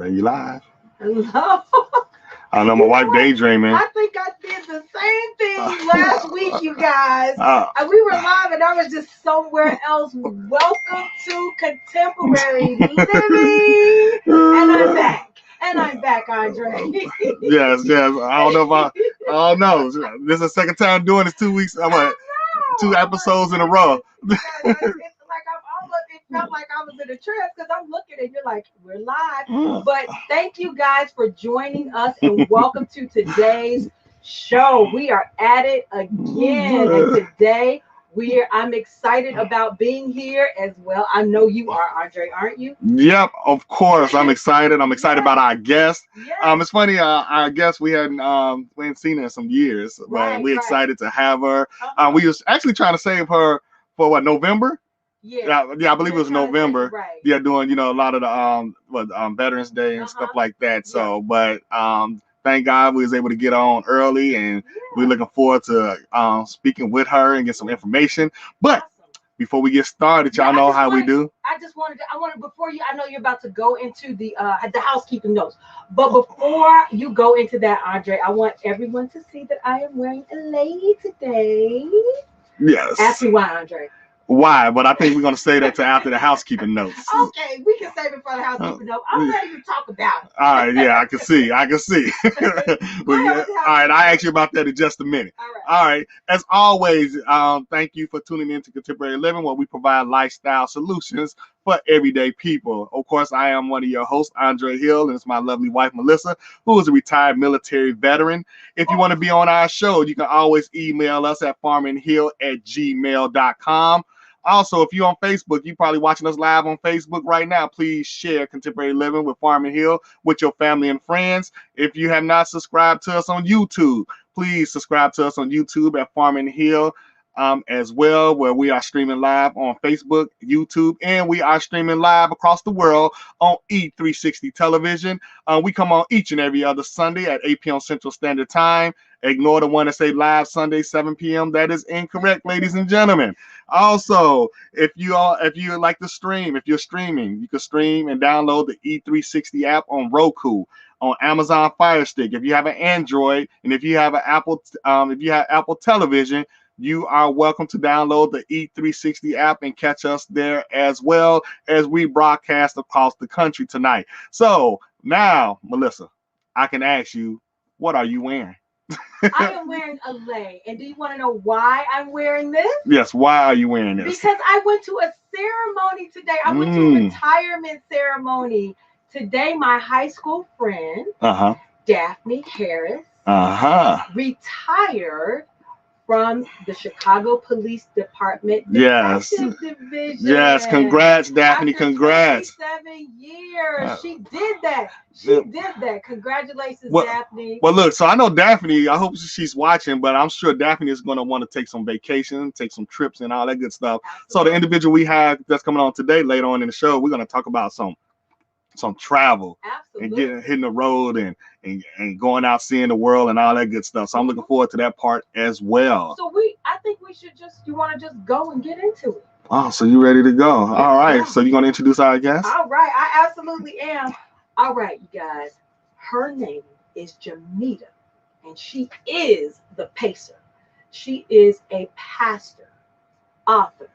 Man, you live. Hello. I know my wife daydreaming. I think I did the same thing last week, you guys. We were live and I was just somewhere else. Welcome to Contemporary Living. And I'm back. And I'm back, Andre. Yes. I don't know. This is the second time doing this 2 weeks. I'm like 2 episodes in a row. It felt like I was in a trance because I'm looking and you're like, we're live. But thank you guys for joining us and welcome to today's show. We are at it again. And today I'm excited about being here as well. I know you are, Andre, aren't you? Yep, of course. I'm excited. I'm excited about our guest. Yes. It's funny, our guest we hadn't seen her in some years, but we're excited to have her. We was actually trying to save her for what, November? Yeah, I believe it was November. Right. Yeah, doing a lot of the Veterans Day and stuff like that. So, but thank God we was able to get on early, and we're looking forward to speaking with her and get some information. But before we get started, y'all know how we do. I wanted before you. I know you're about to go into the housekeeping notes, but before you go into that, Andre, I want everyone to see that I am wearing a lei today. Yes. Ask me why, Andre. Why? But I think we're going to say that to after the housekeeping notes. Okay, we can save it for the housekeeping notes. I'm ready to talk about it. All right, yeah, I can see. All right, I ask you about that in just a minute. All right. As always, thank you for tuning in to Contemporary Living, where we provide lifestyle solutions for everyday people. Of course, I am one of your hosts, Andre Hill, and it's my lovely wife, Melissa, who is a retired military veteran. If you want to be on our show, you can always email us at farminghill@gmail.com. Also, if you're on Facebook, you're probably watching us live on Facebook right now. Please share Contemporary Living with Farming Hill with your family and friends. If you have not subscribed to us on YouTube, please subscribe to us on YouTube at Farming Hill as well, where we are streaming live on Facebook, YouTube, and we are streaming live across the world on E360 television. We come on each and every other Sunday at 8 p.m. Central Standard Time. Ignore the one that say live Sunday 7 p.m. That is incorrect, ladies and gentlemen. Also, if you like to stream, if you're streaming, you can stream and download the E360 app on Roku. on Amazon Fire Stick. If you have an Android and if you have an if you have Apple Television, you are welcome to download the E360 app and catch us there as well as we broadcast across the country tonight. So now, Melissa, I can ask you, what are you wearing? I am wearing a lei. And do you want to know why I'm wearing this? Yes, why are you wearing this? Because I went to a ceremony today. I went to a retirement ceremony today. My high school friend, Daphne Harris, retired from the Chicago Police Department Detective Division. Yes, congrats, Daphne. After congrats. 27 years. She did that. She did that. Congratulations, Daphne. Well, look, so I know Daphne, I hope she's watching, but I'm sure Daphne is going to want to take some vacation, take some trips and all that good stuff. Absolutely. So the individual we have that's coming on today, later on in the show, we're going to talk about some travel. Absolutely. And hitting the road and going out seeing the world and all that good stuff. So I'm looking forward to that part as well. So I think we should you want to just go and get into it. Oh, so you ready to go? All right. Yeah. So you're going to introduce our guest? All right. I absolutely am. All right, you guys. Her name is Jamytta, and she is the pacer. She is a pastor, author,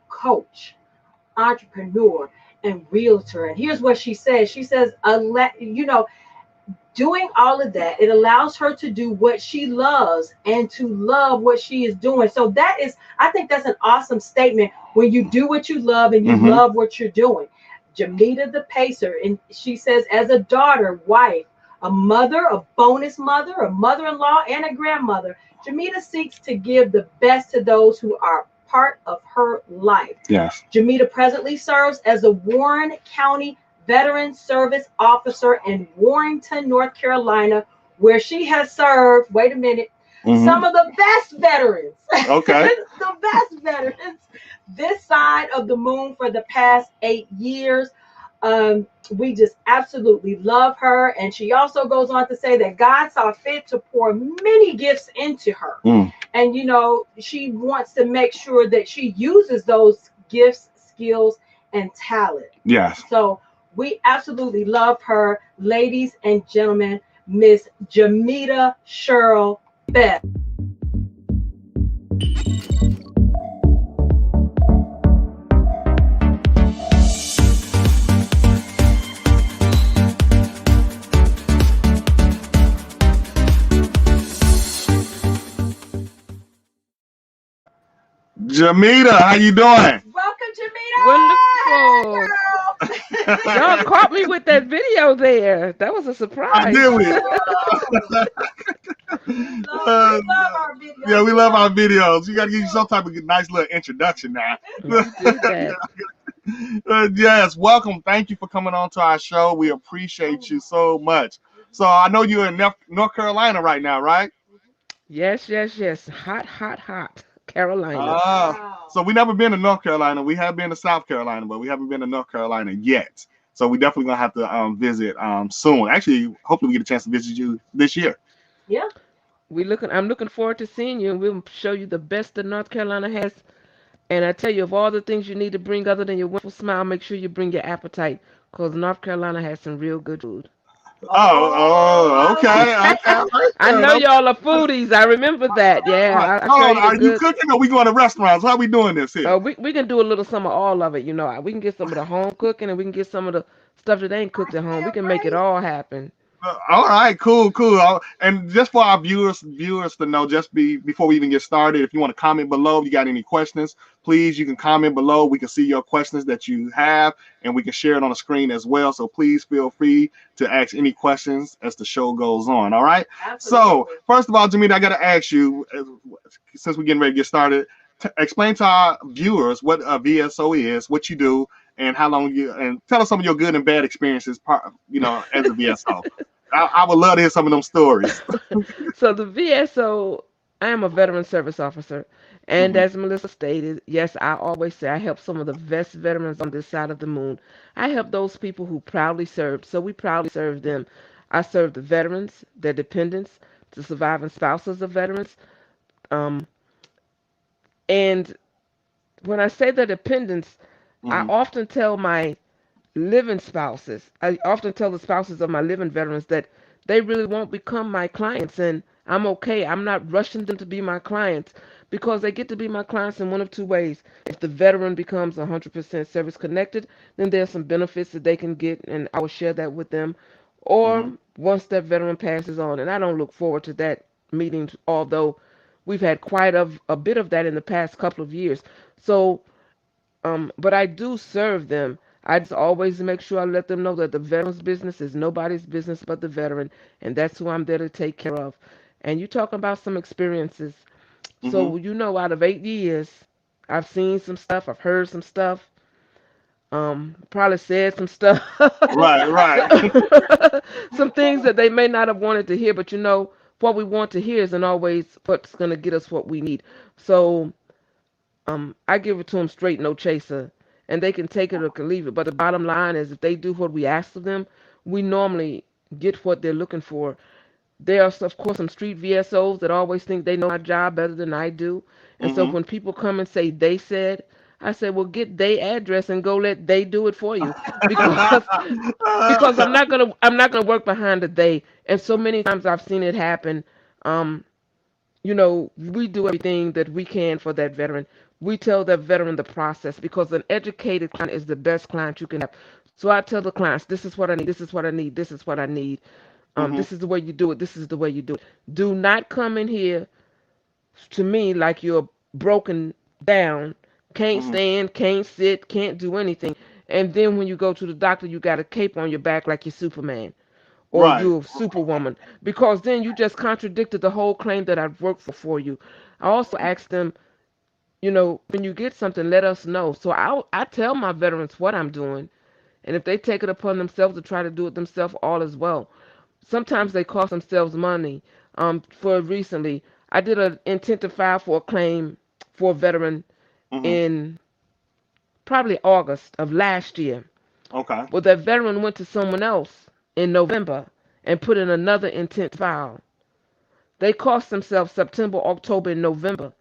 coach, entrepreneur, and realtor. And here's what she says. She says, doing all of that, it allows her to do what she loves and to love what she is doing. So I think that's an awesome statement when you do what you love and you love what you're doing. Jamytta the pacer, and she says, as a daughter, wife, a mother, a bonus mother, a mother-in-law, and a grandmother, Jamytta seeks to give the best to those who are part of her life. Yes. Jamytta presently serves as a Warren County Veteran Service Officer in Warrenton, North Carolina, where she has served, wait a minute, some of the best veterans. Okay. The best veterans this side of the moon for the past 8 years. We just absolutely love her. And she also goes on to say that God saw fit to pour many gifts into her. And, she wants to make sure that she uses those gifts, skills, and talent. Yes. So we absolutely love her. Ladies and gentlemen, Miss Jamytta Cheryl Bell. Jamytta, how you doing? Welcome, Jamytta. Wonderful. Y'all caught me with that video there. That was a surprise. Did we? We love our videos. Yeah, we love our videos. You got to give you some type of nice little introduction now. You did that. Yes, welcome. Thank you for coming on to our show. We appreciate you so much. So I know you're in North Carolina right now, right? Yes. Hot. Carolina. Wow. So we never been to North Carolina. We have been to South Carolina, but we haven't been to North Carolina yet. So we definitely gonna have to visit soon. Actually, hopefully we get a chance to visit you this year. Yeah. I'm looking forward to seeing you, and we'll show you the best that North Carolina has. And I tell you, of all the things you need to bring other than your wonderful smile, make sure you bring your appetite, because North Carolina has some real good food. Okay. I know y'all are foodies. I remember that. Yeah. Are you cooking or we going to restaurants? How are we doing this here? We can do a little some of all of it. We can get some of the home cooking and we can get some of the stuff that ain't cooked at home. We can make it all happen. All right, cool. And just for our viewers to know, before we even get started, if you want to comment below, if you got any questions, please, you can comment below. We can see your questions that you have, and we can share it on the screen as well. So please feel free to ask any questions as the show goes on. All right. Absolutely. So first of all, Jamytta, I got to ask you, since we're getting ready to get started, explain to our viewers what a VSO is, what you do, and how long and tell us some of your good and bad experiences, as a VSO. I would love to hear some of them stories. So the VSO, I am a veteran service officer. And as Melissa stated, yes, I always say I help some of the best veterans on this side of the moon. I help those people who proudly served. So we proudly serve them. I serve the veterans, their dependents, the surviving spouses of veterans. And when I say the dependents, I often tell my living spouses. I often tell the spouses of my living veterans that they really won't become my clients, and I'm okay. I'm not rushing them to be my clients because they get to be my clients in one of two ways. If the veteran becomes 100% service connected, then there's some benefits that they can get, and I will share that with them. Or Mm-hmm. once that veteran passes on, and I don't look forward to that meeting, although we've had quite a bit of that in the past couple of years. So but I do serve them. I just always make sure I let them know that the veteran's business is nobody's business but the veteran, and that's who I'm there to take care of. And you talking about some experiences. Mm-hmm. So out of 8 years, I've seen some stuff, I've heard some stuff, probably said some stuff, Right, right. some things that they may not have wanted to hear. But what we want to hear isn't always what's gonna get us what we need. So I give it to them straight, no chaser, and they can take it or can leave it. But the bottom line is, if they do what we ask of them, we normally get what they're looking for. There are, of course, some street VSOs that always think they know my job better than I do, and so Mm-hmm. when people come and say they said, I say, well, get their address and go let they do it for you, because I'm not gonna work behind the they. And so many times I've seen it happen. Um, we do everything that we can for that veteran. We tell that veteran the process because an educated client is the best client you can have. So I tell the clients, this is what I need, this is what I need, this is what I need. Mm-hmm. This is the way you do it, this is the way you do it. Do not come in here to me like you're broken down, can't Mm-hmm. stand, can't sit, can't do anything. And then when you go to the doctor, you got a cape on your back like you're Superman or Right. you're Superwoman, because then you just contradicted the whole claim that I've worked for you. I also asked them, when you get something, let us know. So I tell my veterans what I'm doing, and if they take it upon themselves to try to do it themselves, all is well. Sometimes they cost themselves money. For recently, I did an intent to file for a claim for a veteran Mm-hmm. in probably August of last year. Okay. Well, that veteran went to someone else in November and put in another intent to file. They cost themselves September, October, and November.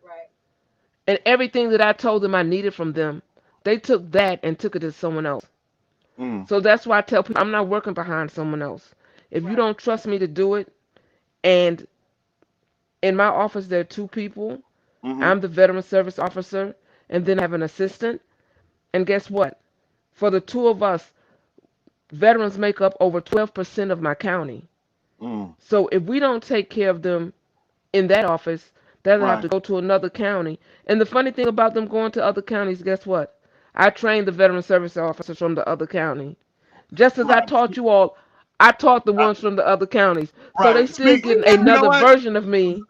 Right. And everything that I told them I needed from them, they took that and took it to someone else. Mm. So that's why I tell people I'm not working behind someone else. If you Right. don't trust me to do it, and in my office there are two people, Mm-hmm. I'm the veteran service officer, and then I have an assistant. And guess what? For the two of us, veterans make up over 12% of my county. Mm. So if we don't take care of them in that office, they'll have Right. to go to another county. And the funny thing about them going to other counties, guess what? I trained the veteran service officers from the other county. Just as I Right. taught you all, I taught the Uh, ones from the other counties. So they right. still Speak. getting You know another what? version of me.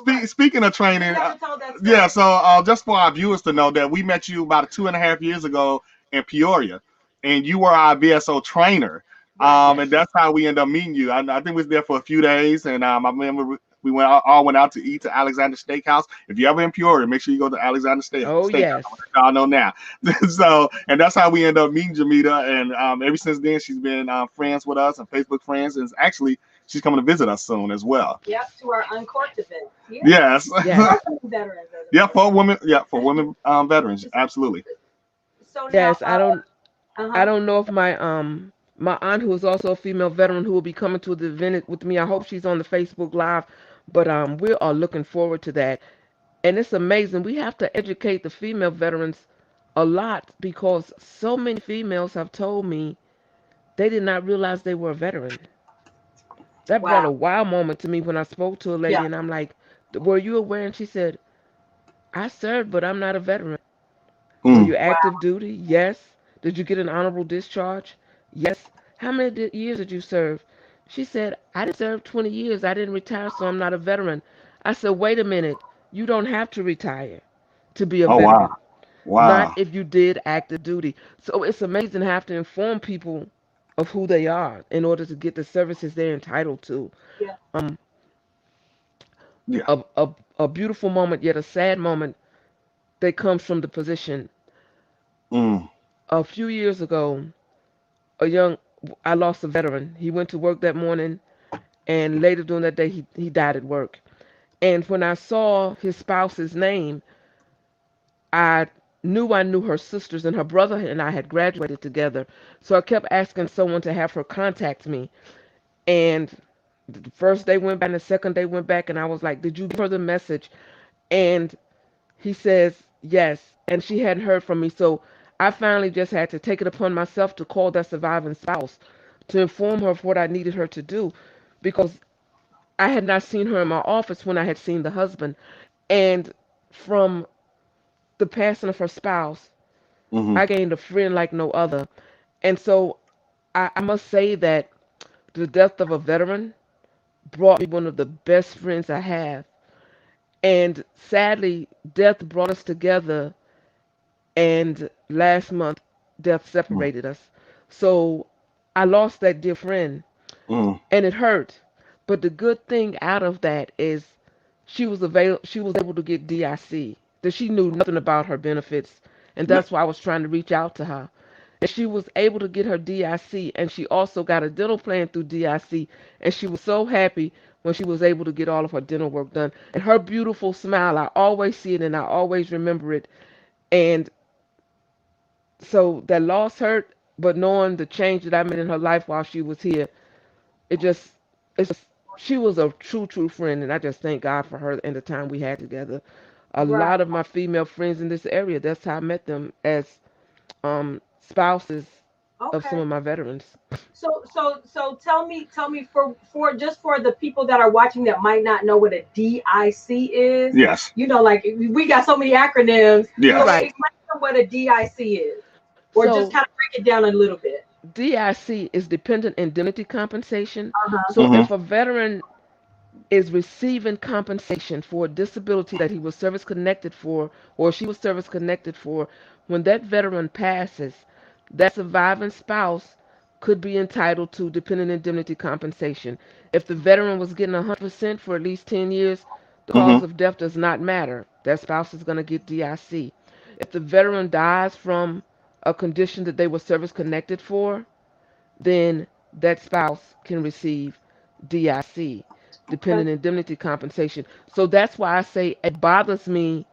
Right. Speaking of You training, haven't told that yeah. story. So just for our viewers to know that we met you about 2.5 years ago in Peoria, and you were our VSO trainer. Right. And Yes. that's how we ended up meeting you. I think we was there for a few days, and I remember we all went out to eat to Alexander Steakhouse. If you ever in Peoria, make sure you go to Alexander Oh, Steakhouse. yes. Y'all know now. So, and that's how we ended up meeting Jamytta, and ever since then she's been friends with us and Facebook friends, and actually she's coming to visit us soon as well. Yep. To our uncorked event. Yeah. Yes. Yes. For veterans, as a Yeah, matter of for fact. women. Yeah, for women veterans. Absolutely. So now, Yes. I uh-huh. don't know if my aunt, who is also a female veteran, who will be coming to the event with me. I hope she's on the Facebook Live, but we are looking forward to that. And it's amazing. We have to educate the female veterans a lot because so many females have told me they did not realize they were a veteran. That brought a Wow. wow moment to me when I spoke to a lady, Yeah. and I'm like, "Were you aware?" And she said, "I served, but I'm not a veteran." Were Mm. you active Wow. duty? Yes. Did you get an honorable discharge? Yes. How many years did you serve? She said, I didn't serve 20 years. I didn't retire, so I'm not a veteran. I said, wait a minute. You don't have to retire to be a Oh wow. veteran. Not Wow. if you did active duty. So it's amazing to have to inform people of who they are in order to get the services they're entitled to. Yeah. Um, Yeah. a beautiful moment, yet a sad moment that comes from the position. Mm. A few years ago, a young I lost a veteran. He went to work that morning, and later during that day he died at work. And when I saw his spouse's name, I knew I knew her sisters, and her brother and I had graduated together. So I kept asking someone to have her contact me. And the first day went by, and the second day went back, and I was like, "Did you give her the message?" And he says, "Yes." And she hadn't heard from me. So I finally just had to take it upon myself to call that surviving spouse to inform her of what I needed her to do, because I had not seen her in my office when I had seen the husband. And from the passing of her spouse, Hmm. I gained a friend like no other. And so I must say that the death of a veteran brought me one of the best friends I have. And sadly, death brought us together, and last month, death separated us. So I lost that dear friend, Mm. and it hurt. But the good thing out of that is she was able to get DIC. That she knew nothing about her benefits, and Yeah. that's why I was trying to reach out to her. And she was able to get her DIC, and she also got a dental plan through DIC, and she was so happy when she was able to get all of her dental work done. And her beautiful smile, I always see it and I always remember it. And so that loss hurt, but knowing the change that I made in her life while she was here, it just it's just she was a true friend, and I just thank God for her and the time we had together. A Right. lot of my female friends in this area, that's how I met them, as spouses of some Okay. of my veterans. So tell me for just for the people that are watching that might not know what a DIC is. Yes. Like we got so many acronyms. So Yes. Right. explain what a DIC is, or just So kind of break it down a little bit. DIC is dependent indemnity compensation. Uh-huh. So Hmm. if a veteran is receiving compensation for a disability that he was service connected for, or she was service connected for, when that veteran passes, that surviving spouse could be entitled to dependent indemnity compensation. If the veteran was getting 100% for at least 10 years, the Hmm. cause of death does not matter. That spouse is going to get DIC. If the veteran dies from a condition that they were service connected for, then that spouse can receive DIC, Okay. dependent indemnity compensation. So that's why I say it bothers me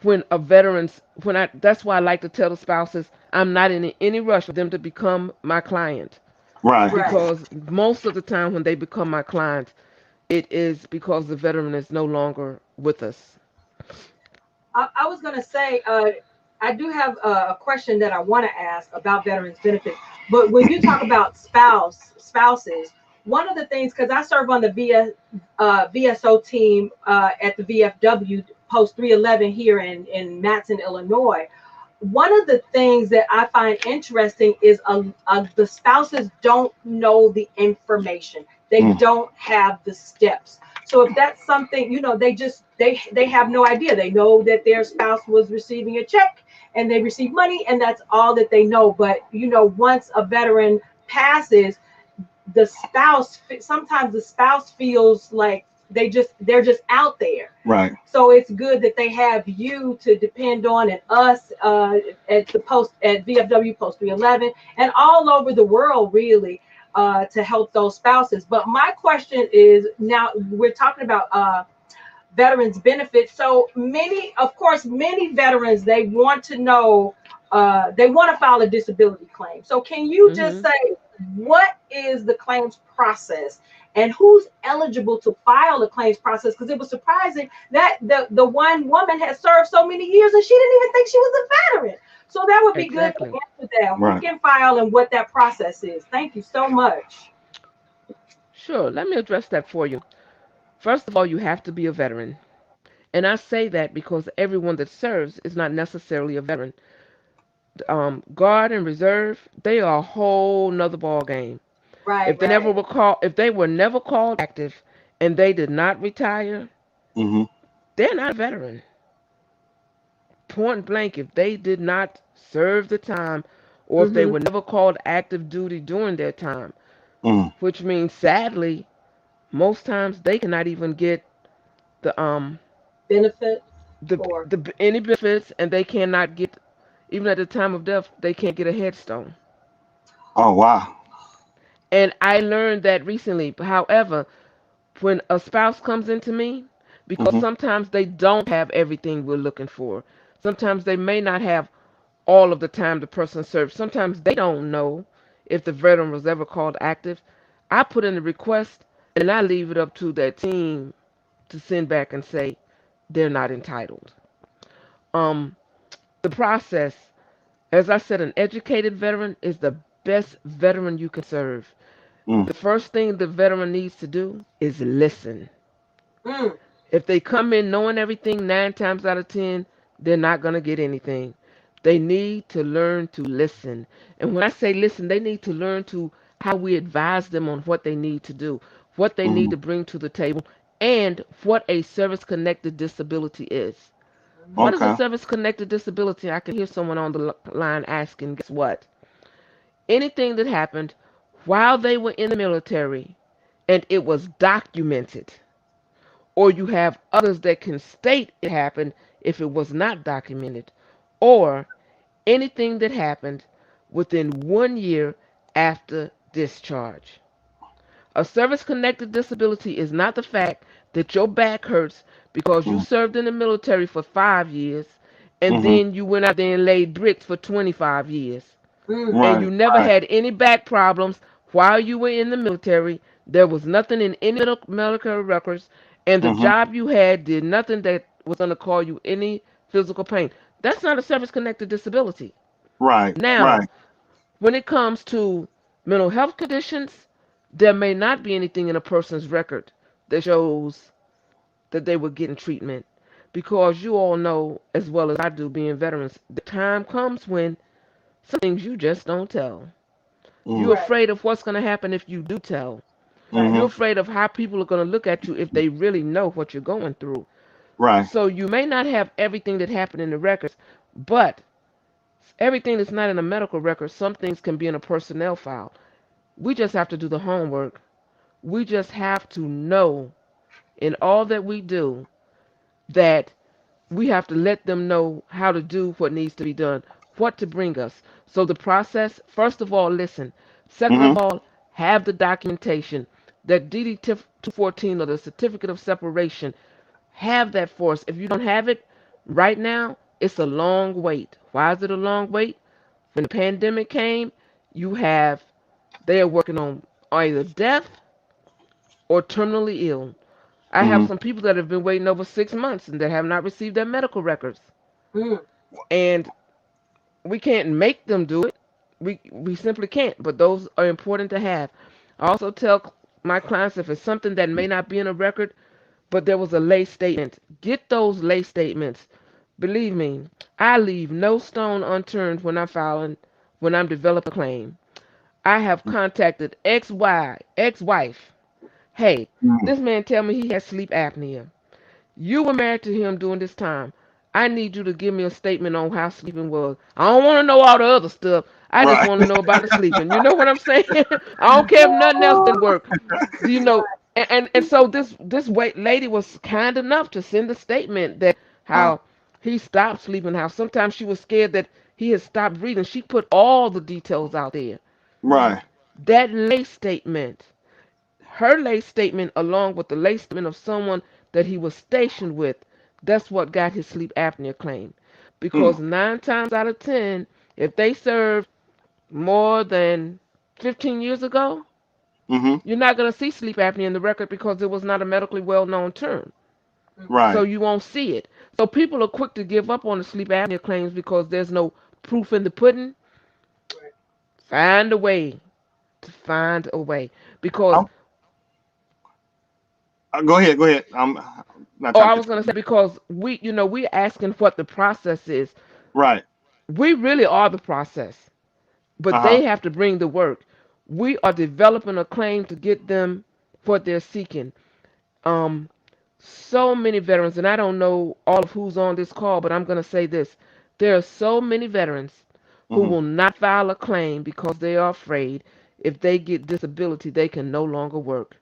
when a veteran's when I that's why I like to tell the spouses I'm not in any rush for them to become my client, Right. Right. because most of the time when they become my client, it is because the veteran is no longer with us. I was going to say, I do have a question that I want to ask about veterans benefits. But when you talk about spouses, one of the things, because I serve on the VSO team at the VFW Post 311 here in Matson, Illinois. One of the things that I find interesting is the spouses don't know the information. They Mm. don't have the steps. So if that's something, they have no idea. They know that their spouse was receiving a check and they receive money, and that's all that they know. But once a veteran passes, sometimes the spouse feels like they're just out there. Right. So it's good that they have you to depend on, and us at the post at VFW Post 311 and all over the world, really, to help those spouses. But my question is, now we're talking about veterans benefits. So of course, many veterans, they want to know, they want to file a disability claim. So can you just Hmm. say what is the claims process and who's eligible to file a claims process? Because it was surprising that the one woman had served so many years and she didn't even think she was a veteran. So that would be good to Exactly. answer that. Who Right. can file and what that process is? Thank you so much. Sure. Let me address that for you. First of all, you have to be a veteran. And I say that because everyone that serves is not necessarily a veteran. Guard and reserve, they are a whole nother ball game. Right, right. If they were never called active and they did not retire, Hmm. they're not a veteran. Point blank, if they did not serve the time, or if they Mm-hmm. were never called active duty during their time, Mm. which means sadly, most times they cannot even get the Benefits or any benefits, and they cannot get, even at the time of death, they can't get a headstone. Oh wow. And I learned that recently. However, when a spouse comes into me, because Hmm. sometimes they don't have everything we're looking for. Sometimes they may not have all of the time the person served. Sometimes they don't know if the veteran was ever called active. I put in the request and I leave it up to that team to send back and say they're not entitled. Um, the process, as I said, an educated veteran is the best veteran you can serve. Mm. The first thing the veteran needs to do is listen. Mm. If they come in knowing everything 9 times out of 10, they're not going to get anything. They need to learn to listen. And when I say listen, they need to learn to how we advise them on what they need to do, what they need Mm. to bring to the table, and what a service connected disability is. What is a Okay. service connected disability? I can hear someone on the line asking, guess what? Anything that happened while they were in the military and it was documented, or you have others that can state it happened if it was not documented, or anything that happened within 1 year after discharge. A service connected disability is not the fact that your back hurts because you Mm. served in the military for 5 years and Mm-hmm. then you went out there and laid bricks for 25 years Mm. and Right. you never Right. had any back problems while you were in the military. There was nothing in any medical records, and the Mm-hmm. job you had did nothing that was going to cause you any physical pain. That's not a service connected disability. Right. Now, Right. when it comes to mental health conditions, there may not be anything in a person's record that shows that they were getting treatment. Because you all know, as well as I do, being veterans, the time comes when some things you just don't tell. You're Mm. Right. afraid of what's going to happen if you do tell. Right. You're Mm-hmm. afraid of how people are going to look at you if they really know what you're going through. Right. So you may not have everything that happened in the records, but everything that's not in a medical record, some things can be in a personnel file. We just have to do the homework. We just have to know in all that we do that we have to let them know how to do what needs to be done, what to bring us. So the process, first of all, listen. Second Mm-hmm. of all, have the documentation. That DD 214 or the certificate of separation, have that for us. If you don't have it right now, it's a long wait. Why is it a long wait? When the pandemic came, you have, they are working on either death or terminally ill. I have Mm-hmm. some people that have been waiting over 6 months and that have not received their medical records. Mm. And we can't make them do it. We simply can't. But those are important to have. I also tell my clients if it's something that may not be in a record, but there was a lay statement, get those lay statements. Believe me, I leave no stone unturned when I'm developing a claim. I have contacted ex-wife. Hey, Mm-hmm. this man tell me he has sleep apnea. You were married to him during this time. I need you to give me a statement on how sleeping was. I don't want to know all the other stuff. I just Right. want to know about the sleeping. You know what I'm saying? I don't care if nothing else didn't work. Do you know? Right. And so this wait lady was kind enough to send a statement that Uh, how he stopped sleeping, how sometimes she was scared that he had stopped breathing. She put all the details out there. Mm. right. That lay statement, her lay statement, along with the lay statement of someone that he was stationed with, that's what got his sleep apnea claim. Mm. Because 9 times out of 10, if they served more than 15 years ago, Mm-hmm. you're not going to see sleep apnea in the record because it was not a medically well known term. Mm. So Right. you won't see it. So people are quick to give up on the sleep apnea claims because there's no proof in the pudding. Right. Find a way to find a way. Because, I'm, go ahead. Go ahead. I'm not oh, trying I to was cut going to you. say, because we're asking what the process is. Right. We really are the process, but Uh-huh. they have to bring the work. We are developing a claim to get them what they're seeking. Um, so many veterans, and I don't know all of who's on this call, but I'm going to say this. There are so many veterans who Mm-hmm. will not file a claim because they are afraid if they get disability, they can no longer work.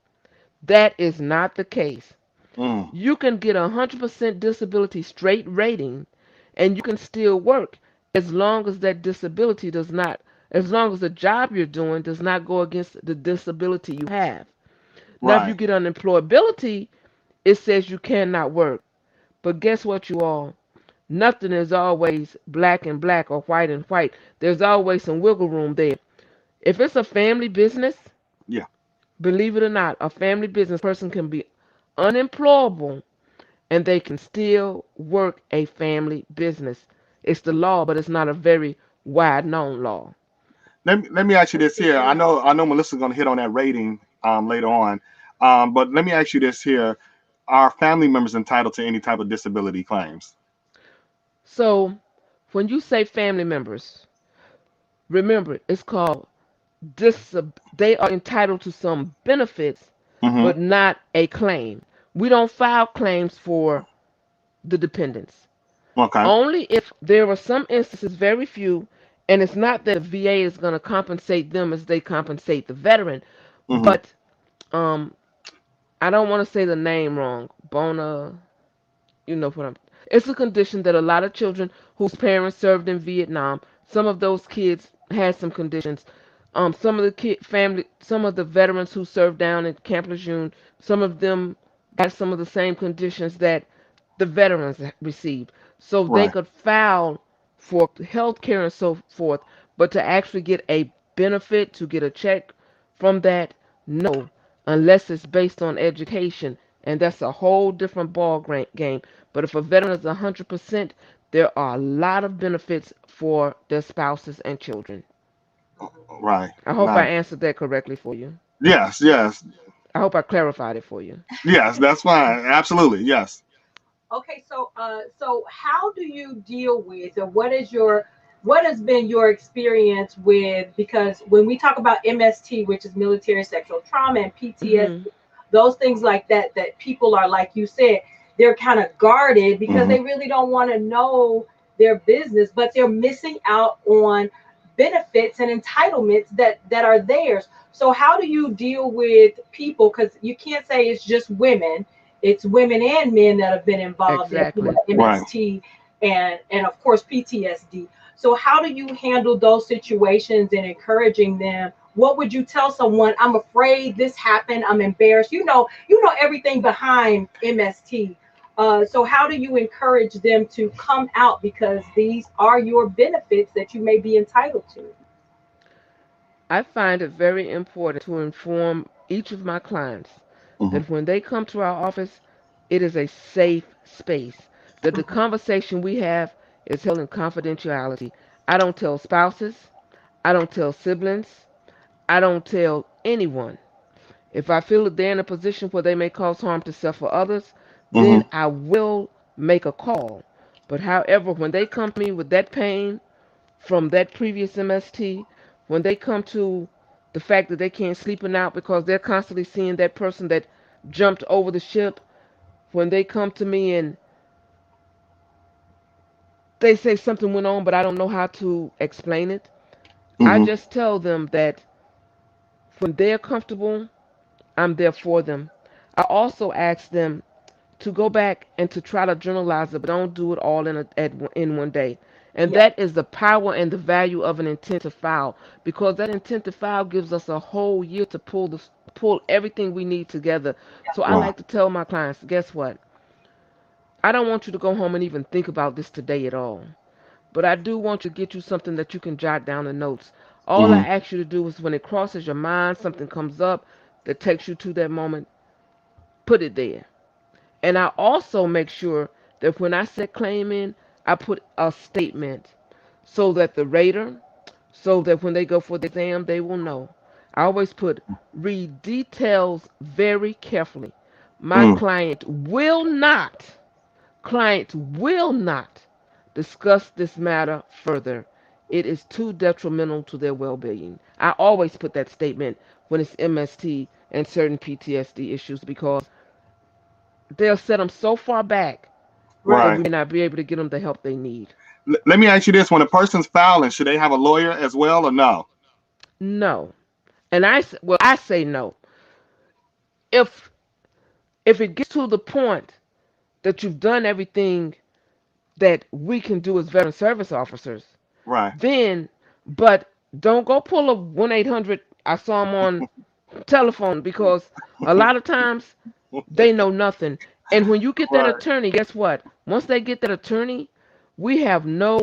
That is not the case. Mm. You can get a 100% disability straight rating and you can still work as long as that disability does not, as long as the job you're doing does not go against the disability you have. Now, if you Right. get unemployability, it says you cannot work. But guess what, you all? Nothing is always black and black or white and white. There's always some wiggle room there. If it's a family business, Yeah. believe it or not, a family business person can be unemployable and they can still work a family business. It's the law, but it's not a very wide known law. Let me ask you this here. I know Melissa's gonna hit on that rating later on. But let me ask you this here. Are family members entitled to any type of disability claims? So when you say family members, remember it's called they are entitled to some benefits, Mm-hmm. but not a claim. We don't file claims for the dependents. Okay. Only if there are some instances, very few, and it's not that the VA is going to compensate them as they compensate the veteran, Mm-hmm. but um, I don't want to say the name wrong. Bona, you know what I'm. It's a condition that a lot of children whose parents served in Vietnam, some of those kids had some conditions. Some of the some of the veterans who served down at Camp Lejeune, some of them got some of the same conditions that the veterans received. So they Right. could file for health care and so forth, but to actually get a benefit, to get a check from that, no, unless it's based on education, and that's a whole different game. But if a veteran is 100%, there are a lot of benefits for their spouses and children. Right. I hope I Right. answered that correctly for you. Yes. Yes. I hope I clarified it for you. Yes. That's fine. Absolutely. Yes. Okay, so how do you deal with, or what has been your experience with, because when we talk about MST, which is military sexual trauma, and Hmm. PTSD, those things like that people are, like you said, they're kind of guarded because Mm-hmm. they really don't want to know their business, but they're missing out on benefits and entitlements that are theirs. So how do you deal with people, because you can't say it's just women, it's women and men that have been involved in Exactly. Right. MST and of course PTSD. So how do you handle those situations and encouraging them? What would you tell someone? I'm afraid this happened. I'm embarrassed. You know everything behind MST. So how do you encourage them to come out, because these are your benefits that you may be entitled to? I find it very important to inform each of my clients Mm-hmm. that when they come to our office, it is a safe space. That the conversation we have is held in confidentiality. I don't tell spouses, I don't tell siblings, I don't tell anyone. If I feel that they're in a position where they may cause harm to self or others, Mm-hmm. then I will make a call. But however, when they come to me with that pain from that previous MST, when they come to the fact that they can't sleep at night because they're constantly seeing that person that jumped over the ship, when they come to me and they say something went on but I don't know how to explain it, I Mm-hmm. just tell them that when they're comfortable, I'm there for them. I also ask them to go back and to try to journalize it, but don't do it all in one day. And Yeah, that is the power and the value of an intent to file, because that intent to file gives us a whole year to pull everything we need together. So I Right. like to tell my clients, guess what? I don't want you to go home and even think about this today at all. But I do want to get you something that you can jot down in notes. All I Mm-hmm. ask you to do is when it crosses your mind, something comes up that takes you to that moment, put it there. And I also make sure that when I set claim in, I put a statement so that the rater, so that when they go for the exam, they will know. I always put read details very carefully. My Mm. client will not discuss this matter further. It is too detrimental to their well-being. I always put that statement when it's MST and certain PTSD issues because they'll set them so far back that right. we Right. may not be able to get them the help they need. Let me ask you this: when a person's filing, should they have a lawyer as well, or no? No. And I say no. If it gets to the point that you've done everything that we can do as veteran service officers, Right. then but don't go pull a 1-800 I saw them on telephone, because a lot of times they know nothing. And when you get that Right. attorney, guess what? Once they get that attorney, we have no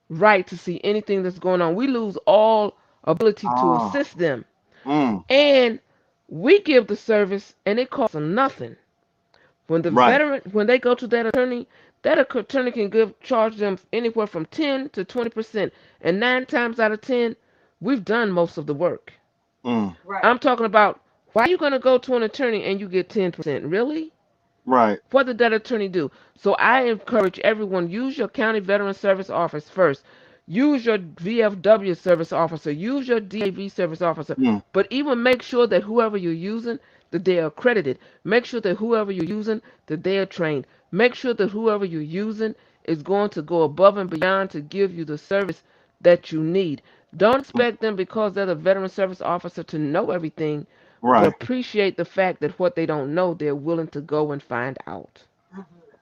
right to see anything that's going on. We lose all ability to Ah. assist them. Mm. And we give the service and it costs them nothing. When the Right. veteran, when they go to that attorney can charge them anywhere from 10 to 20%. And 9 times out of 10, we've done most of the work. Mm. Right. I'm talking about why are you going to go to an attorney and you get 10%? Really? Right. What did that attorney do? So I encourage everyone, use your county veteran service office first. Use your VFW service officer. Use your DAV service officer. Mm. But even make sure that whoever you're using, that they are accredited. Make sure that whoever you're using, that they are trained. Make sure that whoever you're using is going to go above and beyond to give you the service that you need. Don't expect them because they're the veteran service officer to know everything, but Right. appreciate the fact that what they don't know, they're willing to go and find out.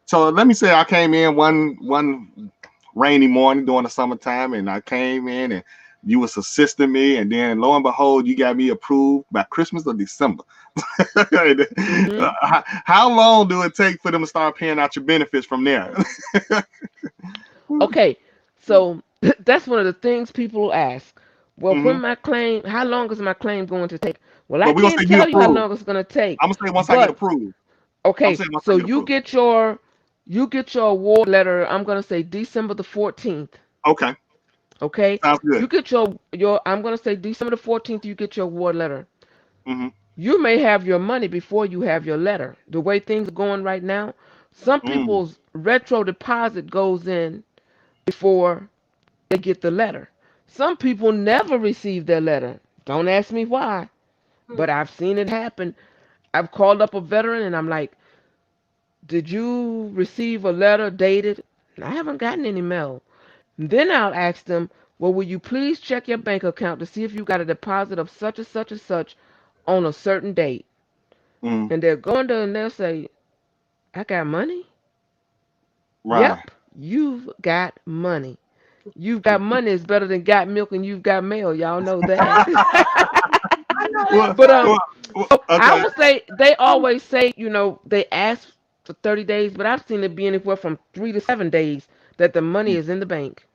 So let me say I came in one rainy morning during the summertime, and I came in and you was assisting me, and then lo and behold, you got me approved by Christmas or December. How long do it take for them to start paying out your benefits from there? Okay, so that's one of the things people ask. Well, when my claim, how long is my claim going to take? Well, I Well, we're gonna can't say you tell you how approved. long it's going to take. I'm gonna say once I get But approved. okay, saying once I so get you approved. get your award letter. I'm going to say December the 14th. Okay, Okay, sounds good. you get your. I'm going to say December the 14th. You get your award letter. Mm-hmm. You may have your money before you have your letter. The way things are going right now, some Mm. people's retro deposit goes in before they get the letter. Some people never receive their letter. Don't ask me why, but I've seen it happen. I've called up a veteran and I'm like, did you receive a letter dated? I haven't gotten any mail. Then I'll ask them, well, will you please check your bank account to see if you got a deposit of such and such and such on a certain date? Mm. And they're going to and they'll say, I got money? Right. Yep, you've got money. You've got money is better than got milk and you've got mail. Y'all know that. I know Well, that's But right. I okay. would say they always say, they ask for 30 days, but I've seen it be anywhere from 3 to 7 days that the money is in the bank.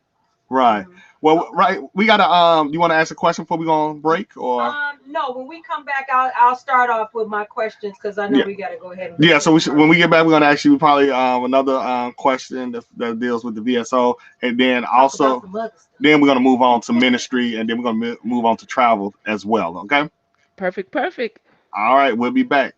Right. Well, Okay. right. We gotta. You want to ask a question before we go on break, or? No, when we come back, I'll start off with my questions because I know Yeah. we got to go ahead and Yeah. go So to when we get back, we're gonna ask you probably another question that deals with the VSO, and then talk also about some other stuff. then we're gonna move on to ministry, and then we're gonna move on to travel as well. Okay. Perfect, perfect. All right. We'll be back.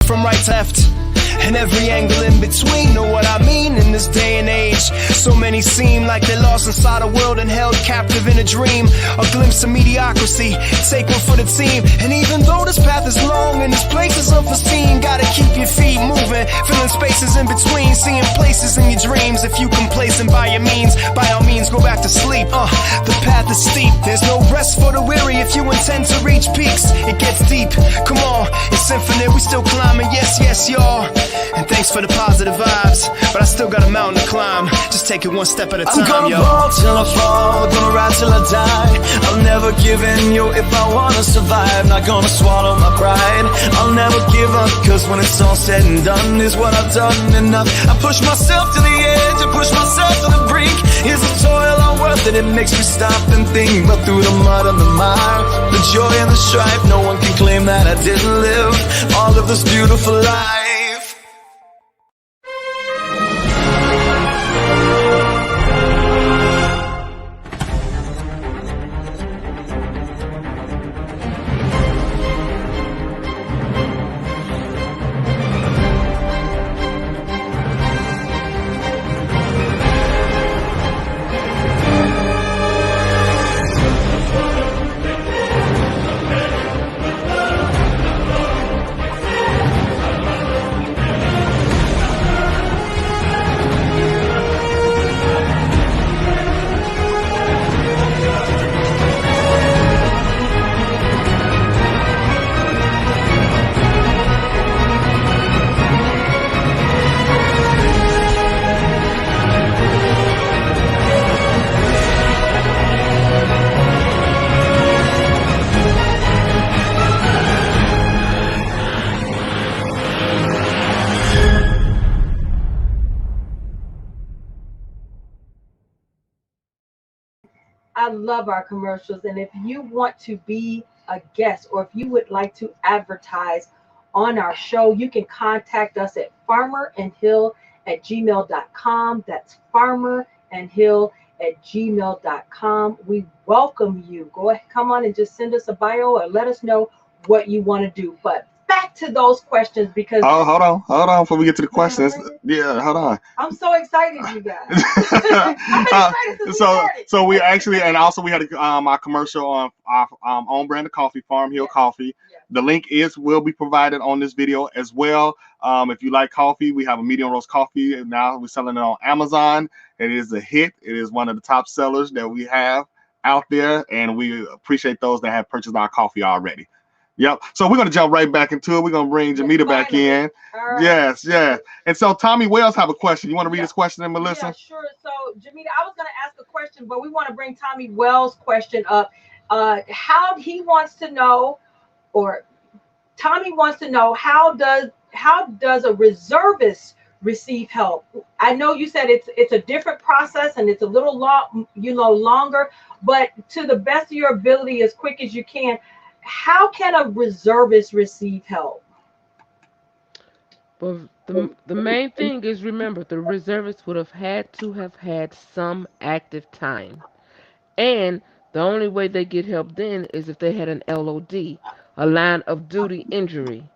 From right to left and every angle in between. Know what I mean? In this day and age, so many seem like they're lost inside a world and held captive in a dream. A glimpse of mediocrity, take one for the team. And even though this path is long and this place is unforeseen, gotta keep your feet moving, filling spaces in between, seeing places in your dreams. If you complacent by your means, by all means go back to sleep. The path is steep, there's no rest for the weary. If you intend to reach peaks, it gets deep. Come on, it's infinite, we still climbing. Yes, yes, y'all. And thanks for the positive vibes, but I still got a mountain to climb. Just take it one step at a time, I'm gonna yo. ball till I fall, gonna ride till I die. I'll never never give in, yo, if I wanna survive. Not gonna swallow my pride, I'll never give up, cause when it's all said and done, is what I've done enough. I push myself to the edge, I push myself to the brink. Is the toil all worth it? It makes me stop and think. But through the mud and the mire, the joy and the strife, no one can claim that I didn't live all of this beautiful life. I love our commercials. And if you want to be a guest or if you would like to advertise on our show, you can contact us at farmerandhill@gmail.com. That's farmerandhill@gmail.com. We welcome you. Go ahead, come on and just send us a bio or let us know what you want to do. But back to those questions because hold on before we get to the questions. Yeah, hold on. I'm so excited, you guys. I'm excited since we started. So we actually, and also we had our commercial on our own brand of coffee, Farm Hill Coffee. Yeah. The link will be provided on this video as well. If you like coffee, we have a medium roast coffee, and now we're selling it on Amazon. It is a hit. It is one of the top sellers that we have out there, and we appreciate those that have purchased our coffee already. Yep. So we're going to jump right back into it. We're going to bring Jamytta back in. Right. Yes. And so Tommy Wells have a question. You want to read his question, then, Melissa? Yeah, sure. So Jamytta, I was going to ask a question, but we want to bring Tommy Wells' question up. How he wants to know, or Tommy wants to know, how does a reservist receive help? I know you said it's a different process and it's a little longer, but to the best of your ability, as quick as you can. How can a reservist receive help? Well, the main thing is, remember, the reservists would have had some active time. And the only way they get help then is if they had an LOD, a line of duty injury.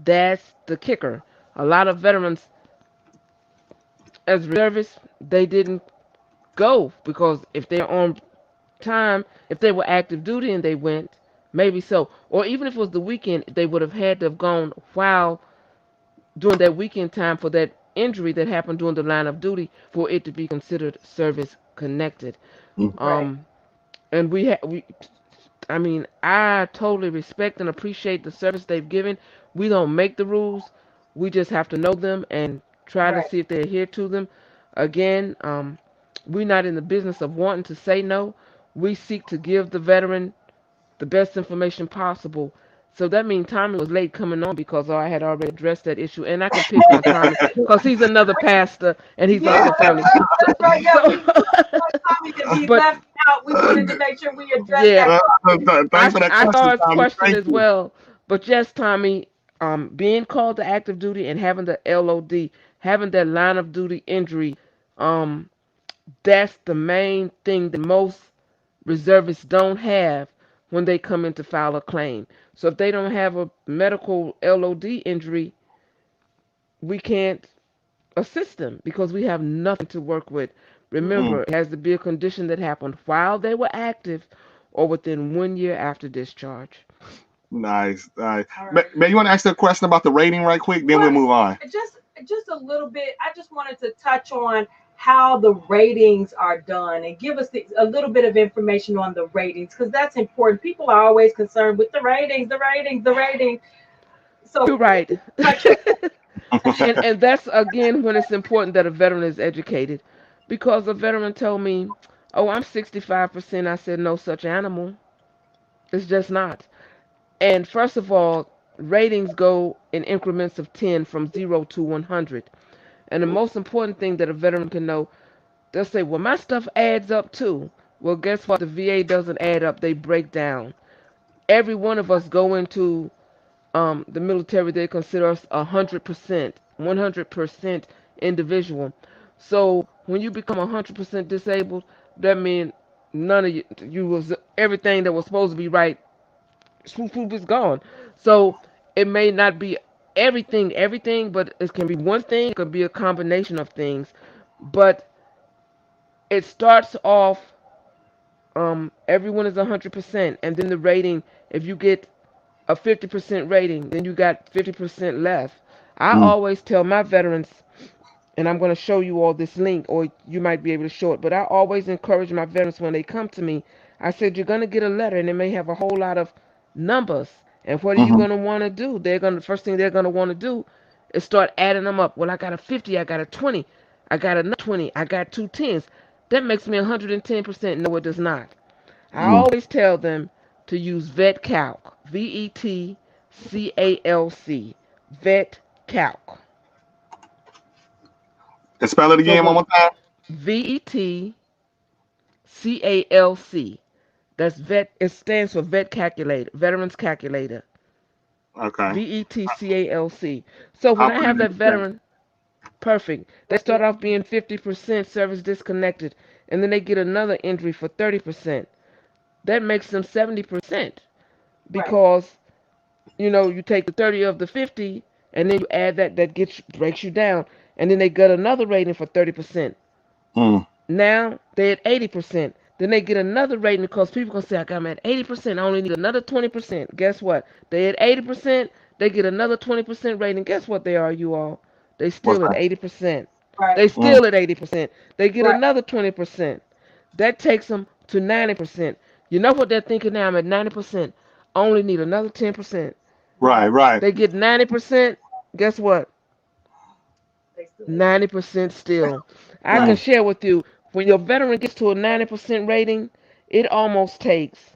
That's the kicker. A lot of veterans, as reservists, they didn't go because if they're on time, if they were active duty and they went, maybe so. Or even if it was the weekend, they would have had to have gone while during that weekend time for that injury that happened during the line of duty for it to be considered service connected. Right. And I mean, I totally respect and appreciate the service they've given. We don't make the rules. We just have to know them and try to Right. see if they adhere to them. Again, we're not in the business of wanting to say no. We seek to give the veteran the best information possible. So that means Tommy was late coming on because I had already addressed that issue. And I can pick on Tommy because he's another pastor and he's also family. That's right. Yeah, we Tommy to be But- left out. We wanted to make sure we addressed Yeah. that. Thanks for that I question, saw his Tommy. question Thank as you. well. But yes, Tommy, being called to active duty and having the LOD, having that line of duty injury, that's the main thing that most reservists don't have when they come in to file a claim. So if they don't have a medical LOD injury, we can't assist them because we have nothing to work with. Remember, it has to be a condition that happened while they were active or within 1 year after discharge. Nice. All right. May you want to ask a question about the rating right quick? Then we'll move on. Just a little bit. I just wanted to touch on how the ratings are done and give us a little bit of information on the ratings because that's important. People are always concerned with the ratings. So You're right. touch on And that's again when it's important that a veteran is educated. Because a veteran told me, "Oh, I'm 65%." I said, "No such animal." It's just not. And first of all, ratings go in increments of 10 from 0 to 100. And the most important thing that a veteran can know, they'll say, well, my stuff adds up too. Well, guess what? The VA doesn't add up, they break down. Every one of us go into the military, they consider us 100%, 100% individual. So when you become 100% disabled, that means none of you was everything that was supposed to be right, swoop swoop is gone. So it may not be everything, but it can be one thing. It could be a combination of things. But it starts off. Everyone is 100%, and then the rating. If you get a 50% rating, then you got 50% left. I Mm. always tell my veterans, and I'm going to show you all this link, or you might be able to show it, but I always encourage my veterans when they come to me. I said, you're going to get a letter, and it may have a whole lot of numbers. And what are you Mm-hmm. going to want to do? The first thing they're going to want to do is start adding them up. Well, I got a 50, I got a 20, I got another 20, I got two tens. That makes me 110%. No, it does not. I Mm. always tell them to use VetCalc, VETCALC, VetCalc. And spell it So again one when more time. VETCALC, that's vet. It stands for Vet Calculator, Veterans Calculator. Okay. VETCALC. So when I'll I put have it in that the chat. veteran, perfect. They start off being 50% service disconnected, and then they get another injury for 30%. That makes them 70% Right. because you take the 30 of the 50, and then you add that gets breaks you down, and then they got another rating for 30%. Mm. Now they at 80%. Then they get another rating because people gonna say, I'm at 80%. I only need another 20%. Guess what? They at 80%. They get another 20% rating. Guess what they are, you all? They What's still at that? 80%. Right. They Mm. still at 80%. They get Right. another 20%. That takes them to 90%. You know what they're thinking now? I'm at 90%. Only need another 10%. Right, Right. right, They get 90%. Guess what? They still at 90% still. I can right. share with you, when your veteran gets to a 90% rating, it almost takes.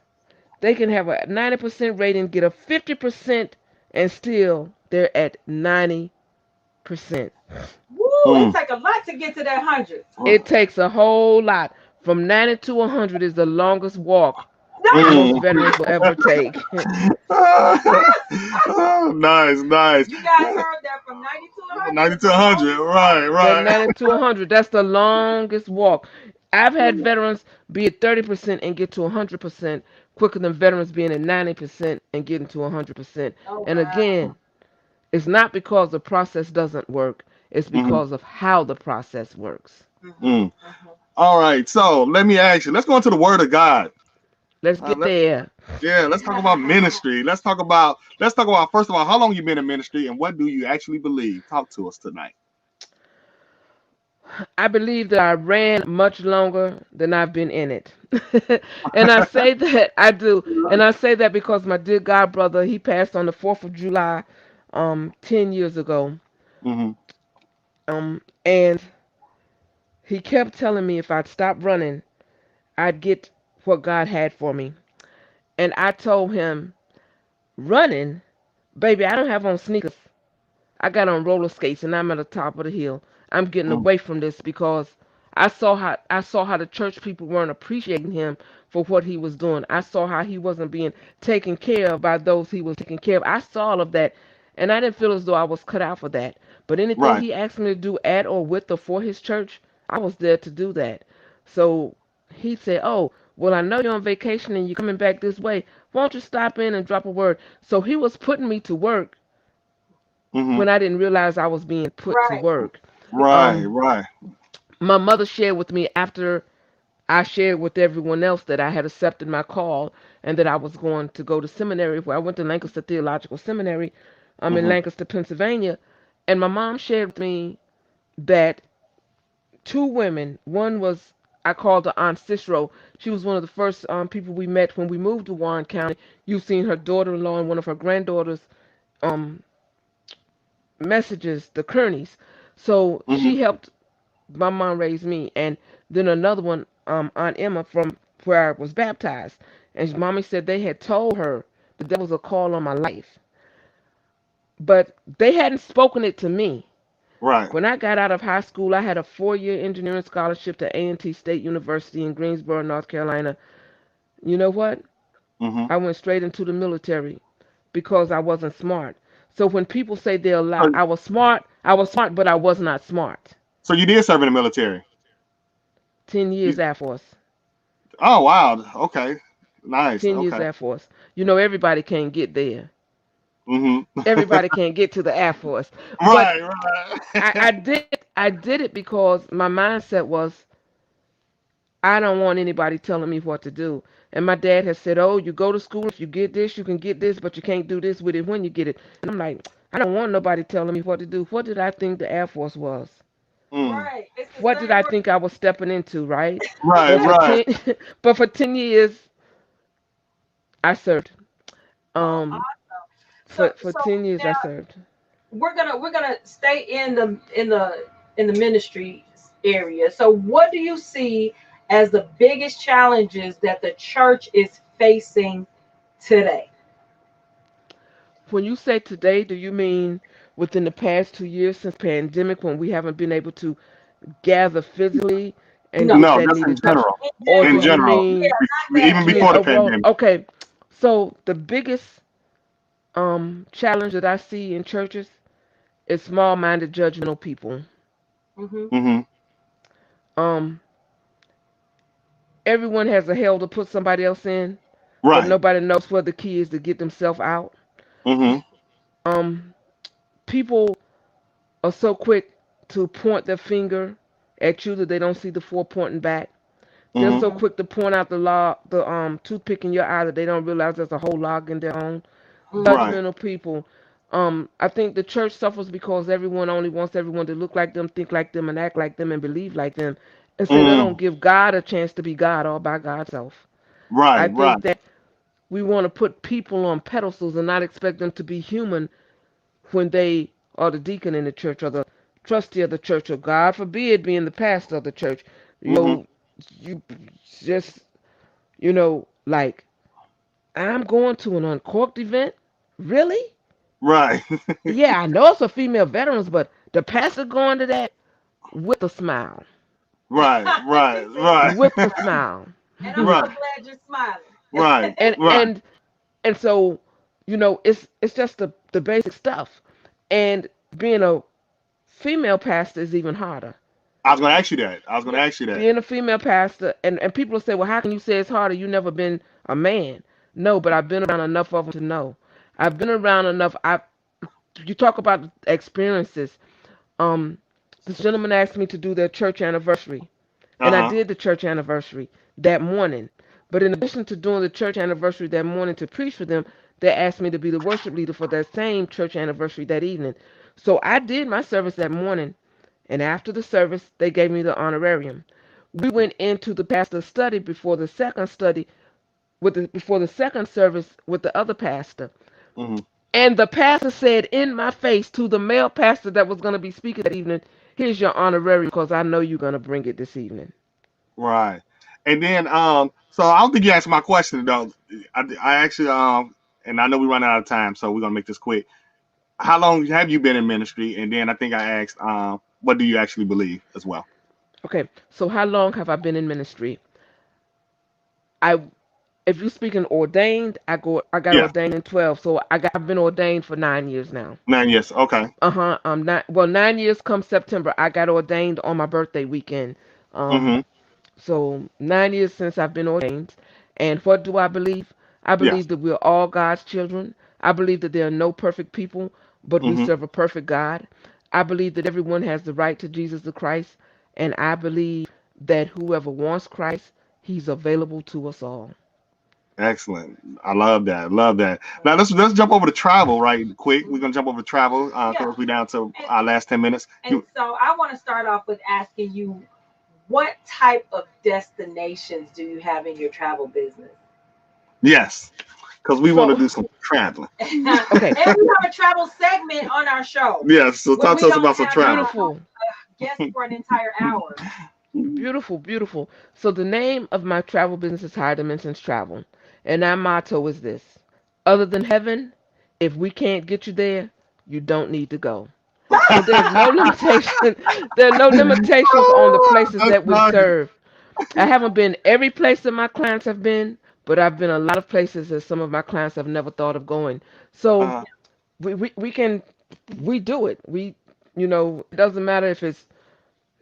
They can have a 90% rating, get a 50%, and still they're at 90%. Woo, it Mm. take a lot to get to that 100. It takes a whole lot. From 90 to 100 is the longest walk most Mm. veterans will ever take. Oh, nice, nice. You guys heard that from 90 to 100. 90 It's to the 100. longest walk. Right, That right. 90 to 100, that's the longest walk. I've had veterans be at 30% and get to 100% quicker than veterans being at 90% and getting to 100%. Oh And wow. again, it's not because the process doesn't work, it's Hmm. because of how the process works. Mhm. Mm. Mhm. All right. So let me ask you. Let's go into the Word of God. Let's get Let, there. yeah. Let's talk about ministry. Let's talk about. Let's talk about first of all how long you been in ministry and what do you actually believe. Talk to us tonight. I believe that I ran much longer than I've been in it. And I say that I do. And I say that because my dear God brother, he passed on the 4th of July 10 years ago. Hmm. And he kept telling me if I'd stop running, I'd get what God had for me. And I told him, running? Baby, I don't have on sneakers. I got on roller skates and I'm at the top of the hill. I'm getting Mm. away from this because I saw how the church people weren't appreciating him for what he was doing. I saw how he wasn't being taken care of by those he was taking care of. I saw all of that, and I didn't feel as though I was cut out for that. But anything Right. he asked me to do at or with or for his church, I was there to do that. So he said, "Oh, well, I know you're on vacation and you're coming back this way. Won't you stop in and drop a word?" So he was putting me to work Hmm. when I didn't realize I was being put to Right. work. Right. Um, Right. my mother shared with me after I shared with everyone else that I had accepted my call and that I was going to go to seminary, where I went to Lancaster Theological Seminary, in Hmm. Lancaster, Pennsylvania. And my mom shared with me that two women, one was, I called her Aunt Cicero. She was one of the first people we met when we moved to Warren County. You've seen her daughter-in-law and one of her granddaughters um, messages, the Kearneys. So Hmm. she helped my mom raised me, and then another one, Aunt Emma from where I was baptized. and mommy said they had told her that there was a call on my life, but they hadn't spoken it to me. Right. When I got out of high school, I had a 4-year engineering scholarship to A&T State University in Greensboro, North Carolina. You know what? Hmm. I went straight into the military because I wasn't smart. So when people say they'll lie, So, I was smart, but I was not smart. so you did serve in the military. 10 years You, Air Force. oh wow. Okay. Nice. 10 years Okay. Air Force. You know, everybody can't get there. Hmm. Everybody can't get to the Air Force. But Right. I Right. did it because my mindset was I don't want anybody telling me what to do. And my dad has said, "Oh, you go to school. If you get this, you can get this, but you can't do this with it when you get it." And I'm like, I don't want nobody telling me what to do. What did I think the Air Force was? Mm. Right. It's the What did same I word. think I was stepping into, right? Right. But for Right. 10 but for 10 years I served. Oh, Um awesome. for So 10 years I now served. we're gonna stay in the ministry area. So what do you see as the biggest challenges that the church is facing today? When you say today, do you mean within the past 2 years since pandemic when we haven't been able to gather physically and No, get No, that just in needed touch? general. in Or In do general. you general, mean Yeah, not that even you mean before the pandemic. overall? pandemic. Okay. So the biggest challenge that I see in churches is small-minded judgmental people. Hmm. Hmm. Um Everyone has a hell to put somebody else in, but Right. nobody knows where the key is to get themselves out. Hmm. Um People are so quick to point their finger at you that they don't see the four pointing back. They're Hmm. so quick to point out the toothpick in your eye that they don't realize there's a whole log in their own. Hmm. Right. Judgmental people. I think the church suffers because everyone only wants everyone to look like them, think like them, and act like them, and believe like them, and so they don't Mm. give God a chance to be God all by God's self. I Right. Right. think that we want to put people on pedestals and not expect them to be human when they are the deacon in the church or the trustee of the church or God forbid being the pastor of the church. You Hmm. know, you just like I'm going to an uncorked event. Really? Right. Yeah, I know it's for female veterans, but the pastor going to that with a smile. Right. She Right. said with Right. a With a smile, smile. and I'm so Right. glad you're smiling. Right. and Right. and and so, it's just the basic stuff. And being a female pastor is even harder. I was gonna ask you that. I was gonna Yep. ask you that. Being a female pastor, and people say, well, how can you say it's harder? You never been a man. No, but I've been around enough of them to know. I've been around enough. You talk about experiences. Um, this gentleman asked me to do their church anniversary, Uh and I huh. did the church anniversary that morning. But in addition to doing the church anniversary that morning to preach for them, they asked me to be the worship leader for that same church anniversary that evening. So I did my service that morning, and after the service, they gave me the honorarium. We went into the pastor's study before the second study before the second service with the other pastor. Hmm. And the pastor said in my face to the male pastor that was going to be speaking that evening, "Here's your honorarium because I know you're going to bring it this evening." Right. And then so I don't think you answered my question though. I actually and I know we run out of time, so we're gonna make this quick. How long have you been in ministry? And then I think I asked what do you actually believe as well? Okay, so how long have I been in ministry? I, if you speak in ordained, I got Yes. ordained in 12, so I've been ordained for 9 years now. 9 years. Okay. Not well. 9 years come September. I got ordained on my birthday weekend. Hmm. So 9 years since I've been ordained. And what do I believe? I Yes. believe that we're all God's children. I believe that there are no perfect people, but we Hmm. serve a perfect God. I believe that everyone has the right to Jesus the Christ, and I believe that whoever wants Christ, He's available to us all. Excellent. I love that. Love that. Now let's jump over to travel right quick. We're gonna jump over to travel Yeah. because we're down to And, our last 10 minutes. and so I want to start off with asking you, what type of destinations do you have in your travel business? Yes, because we want to So, do some traveling. And okay, we have a travel segment on our show Yes. So where talk we to us don't about some have travel. beautiful, guests for an entire hour. beautiful, beautiful. So the name of my travel business is Higher Dimensions Travel, And our motto is this: other than heaven, if we can't get you there, you don't need to go. So there's no limitation. There are no limitations on the places That's that we funny. serve. I haven't been every place that my clients have been, but I've been a lot of places that some of my clients have never thought of going. So Uh, we can we do it. It doesn't matter if it's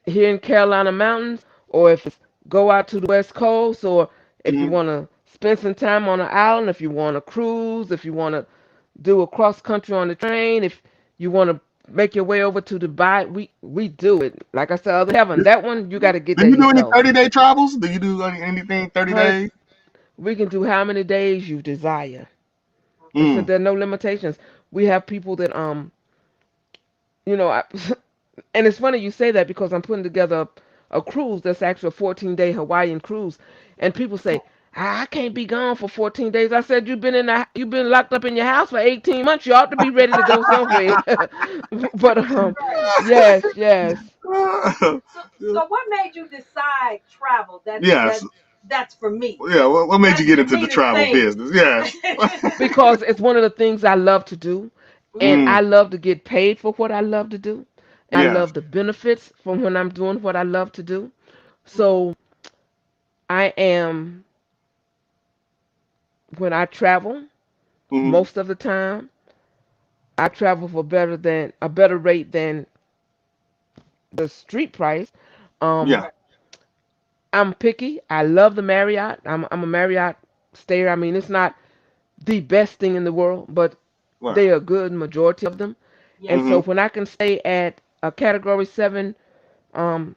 here in Carolina mountains or if it's go out to the West Coast or if you mhm. want to spend some time on an island, if you want to cruise, if you want to do a cross country on the train, if you want to make your way over to Dubai, we do it. Like I said, other heaven, that one you got to get Do there you do any yourself. 30-day travels? Do you do anything 30 Honey, days? we can do how many days you desire. I said Mm. there are no limitations. We have people that you know, I, and it's funny you say that because I'm putting together a cruise that's actually a 14-day Hawaiian cruise, and people say I can't be gone for 14 days. I said you've been locked up in your house for 18 months. You ought to be ready to go somewhere. But yes, yes. So what made you decide travel? Yes. That's for me. Yeah. What made you That's get for into the me to travel think. business? Yes. Because it's one of the things I love to do, and Mm. I love to get paid for what I love to do, and I Yes. love the benefits from when I'm doing what I love to do. So I am when I travel, Hmm. most of the time, I travel for a better rate than the street price. Um, Yeah. Right. I'm picky. I love the Marriott. I'm a Marriott stayer. I mean, it's not the best thing in the world, but Right. they are good majority of them. Yeah. And so Hmm. when I can stay at a Category 7 um,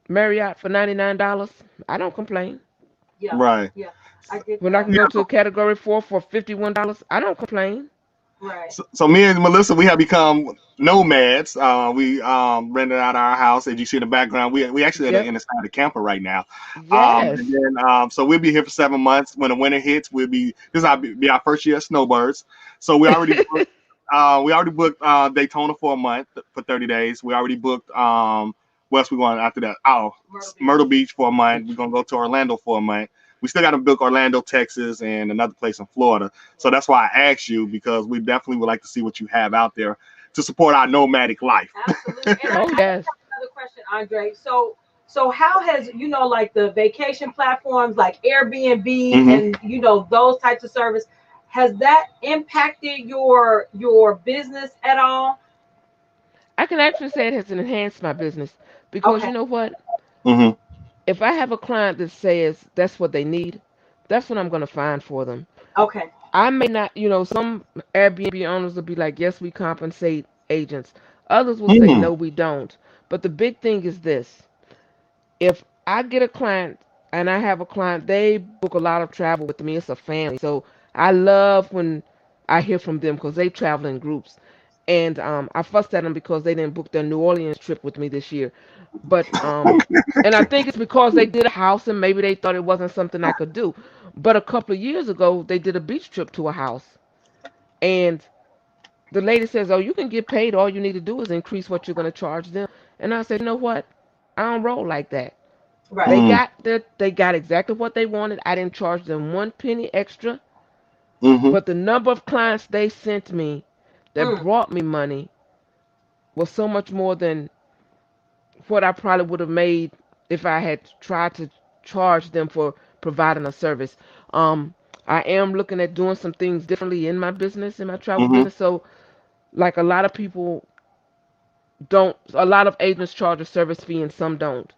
Marriott for $99, I don't complain. Yeah. Right. Yeah. I get When I that. can go to a Category 4 for $51, I don't complain. Right. So me and Melissa, we have become nomads. We rented out our house, as you see in the background. We actually Yep. in inside the camper right now. And Yes. then so we'll be here for 7 months. When the winter hits, this will be our first year of snowbirds. So we already booked Daytona for a month for 30 days. We already booked where else we going after that? Oh, Myrtle Beach. Myrtle Beach for a month. We're gonna go to Orlando for a month. We still got to book Orlando, Texas, and another place in Florida. So that's why I asked you because we definitely would like to see what you have out there to support our nomadic life. Absolutely. And I Oh, have yes. another question, Andre. So how has like the vacation platforms like Airbnb Hmm. and those types of service, has that impacted your business at all? I can actually say it has enhanced my business because Okay. you know what? Hmm. If I have a client that says that's what they need, that's what I'm going to find for them. Okay. I may not, some Airbnb owners will be like, yes, we compensate agents. Others will say, Mm. no, we don't. But the big thing is this: if I get a client and I have a client, they book a lot of travel with me. It's a family. So I love when I hear from them because they travel in groups. And I fussed at them because they didn't book their New Orleans trip with me this year. But and I think it's because they did a house and maybe they thought it wasn't something I could do. But a couple of years ago, they did a beach trip to a house, and the lady says, "Oh, you can get paid. All you need to do is increase what you're going to charge them." And I said, "You know what? I don't roll like that. Right. Mm. They got exactly what they wanted. I didn't charge them one penny extra, Hmm. but the number of clients they sent me that Mm. brought me money was so much more than what I probably would have made if I had tried to charge them for providing a service. Um, I am looking at doing some things differently in my business, in my travel Hmm. business. So, like a lot of people don't, a lot of agents charge a service fee and some don't.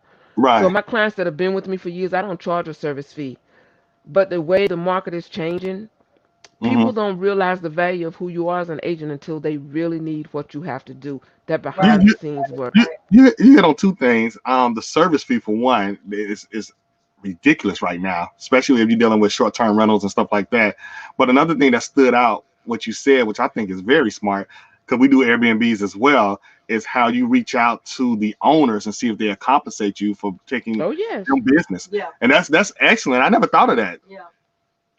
So Right. my clients that have been with me for years, I don't charge a service fee. But the way the market is changing, Hmm. people don't realize the value of who you are as an agent until they really need what you have to do, that You, behind Right. the you, scenes work. you, Right. you hit on two things. The service fee for one is ridiculous right now, especially if you're dealing with short term rentals and stuff like that. But another thing that stood out, what you said, which I think is very smart, because we do Airbnbs as well, is how you reach out to the owners and see if they'll compensate you for taking Oh yes, their business. Yeah. And that's excellent. I never thought of that. Yeah.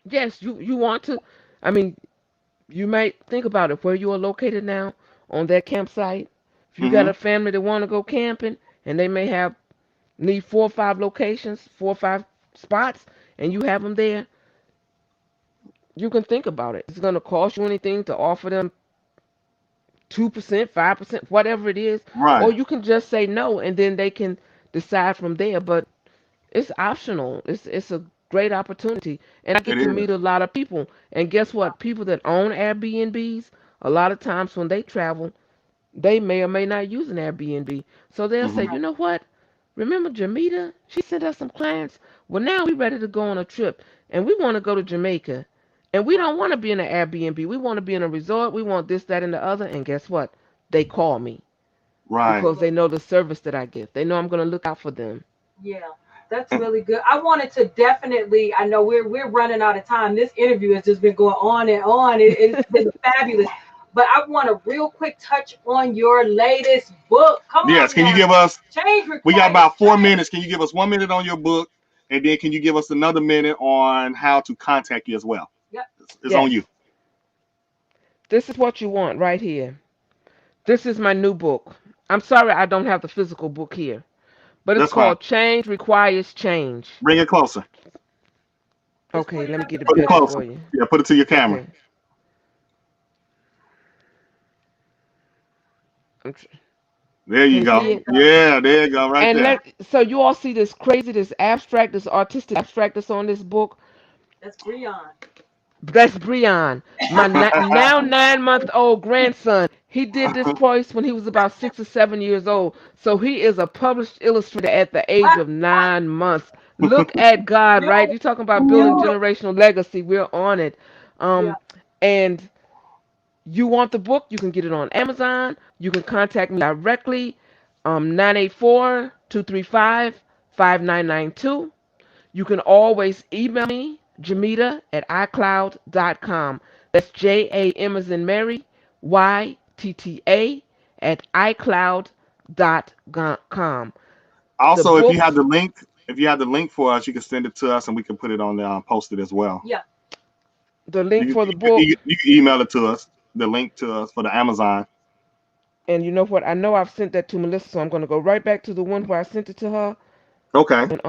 yes. You want to. I mean, you might think about it where you are located now on that campsite. If you got Hmm. a family that want to go camping and they may have need 4 or 5 locations, 4 or 5 spots, and you have them there, you can think about it. It's going to cost you anything to offer them 2%, 5%, whatever it is, Right. or you can just say no, and then they can decide from there. But it's optional. It's a great opportunity, and I It get to is. meet a lot of people. And guess what? People that own Airbnbs, a lot of times when they travel, they may or may not use an Airbnb. So they'll say, Hmm. you know what? Remember Jamytta? She sent us some clients. Well, now we're ready to go on a trip, and we want to go to Jamaica. And we don't want to be in an Airbnb. We want to be in a resort. We want this, that, and the other. And guess what? They call me Right. because they know the service that I give. They know I'm going to look out for them. Yeah, that's really good. I wanted to definitely. I know we're running out of time. This interview has just been going on and on. It's been fabulous. But I want to real quick touch on your latest book. Come Yes. on Can you now. give us? Change We got requires about 4 minutes. change. Can you give us 1 minute on your book, and then can you give us another minute on how to contact you as well? Yep. It's on Yes, you. this is what you want right here. This is my new book. I'm sorry I don't have the physical book here, but it's That's fine. called Change Requires Change. Bring it closer. Just Okay, put it let me up get to it Put the it better camera. closer. for you. Yeah. Put it to your camera. Okay. I'm tr- There you Can you go. see There you it? go. Yeah. There you go. Right And there. so you all see this crazy, this abstract, this artistic abstract that's on this book. That's Breon. That's Breon, my now 9-month-old grandson. He did this voice when he was about 6 or 7 years old. So he is a published illustrator at the age of 9 months. Look at God, Yo, right? You're talking about building yo. generational legacy. We're on it. Yeah. And you want the book, you can get it on Amazon. You can contact me directly, 984-235-5992. You can always email me, Jamytta at iCloud.com. That's JAM as in Mary, YTTA at iCloud.com. The Also, books, if you have the link for us, you can send it to us and we can put it on the post it as well. Yeah. the link You for the can, book, you can email it to us, the link to us for the Amazon. and you know what? I know I've sent that to Melissa, so I'm going to go right back to the one where I sent it to her. Okay. And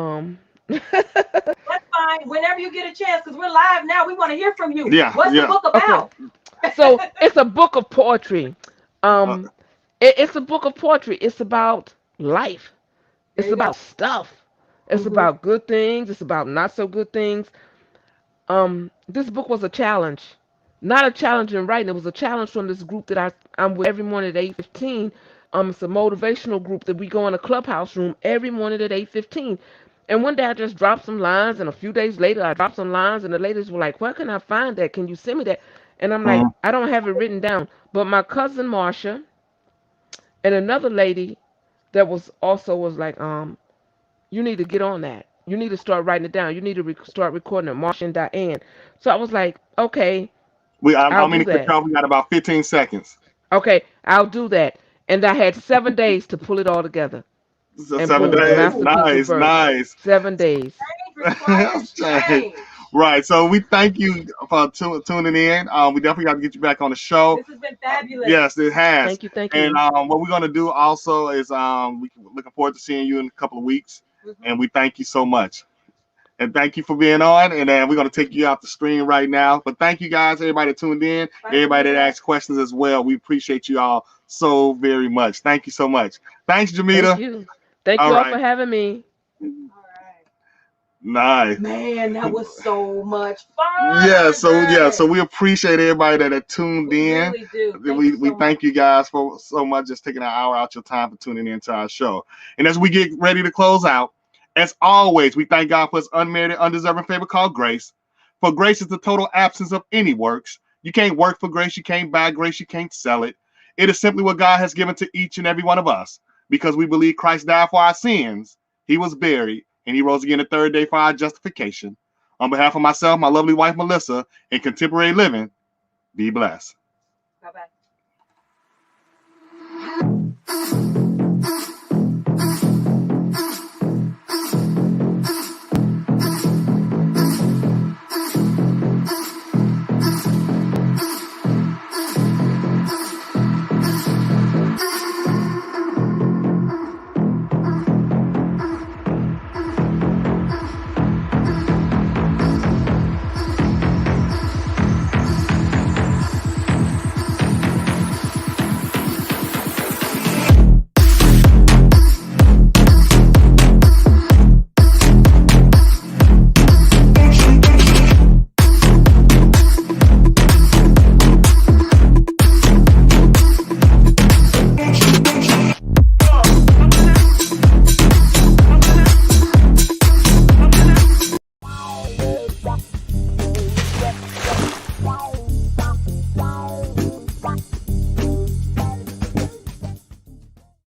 That's fine. Whenever you get a chance, because we're live now, we want to hear from you. Yeah. What's the Yeah. book okay, about? so it's a book of poetry. Uh, Um, it's a book of poetry. It's about life. There It's you go. about stuff. It's Hmm. about good things. It's about not so good things. This book was a challenge, not a challenge in writing. It was a challenge from this group that I'm with every morning at 8:15. It's a motivational group that we go in a clubhouse room every morning at 8:15. And one day I just dropped some lines, and a few days later I dropped some lines, and the ladies were like, "Where can I find that? Can you send me that?" And I'm like, mm, "I don't have it written down." But my cousin Marsha and another lady that was like, you need to get on that. You need to start writing it down. You need to start recording it. Marsha and Diane. So I was like, okay, I'll I'm do going to cut that. you off. We got about 15 seconds. Okay, I'll do that. And I had 7 days to pull it all together. So And 7 boom, the days. masterpiece was Nice. birthed. Nice. 7 days. Change requires Okay. change. Right. So we thank you for tuning in. We definitely got to get you back on the show. This has been fabulous. Yes, it has. Thank you, thank And you. what we're going to do also is looking forward to seeing you in a couple of weeks. Mhm. And we thank you so much. And thank you for being on. And then we're going to take you out the stream right now. But thank you guys, everybody that tuned in, Bye, everybody that Jamytta. asked questions as well. We appreciate you all so very much. Thank you so much. Thanks, Thank Jamytta. you. Thank All you all right. for having me. All right. Nice. Man, that was so much Yeah, fun, so Andre. we appreciate everybody that tuned We in. really do. Thank We you so much. thank you guys for so much just taking an hour out your time for tuning into our show. And as we get ready to close out, as always, we thank God for his unmerited, undeserving favor called grace. For grace is the total absence of any works. You can't work for grace, you can't buy grace, you can't sell it. It is simply what God has given to each and every one of us. Because we believe Christ died for our sins, he was buried, and he rose again the third day for our justification. On behalf of myself, my lovely wife Melissa, and Contemporary Living, be blessed. Bye bye.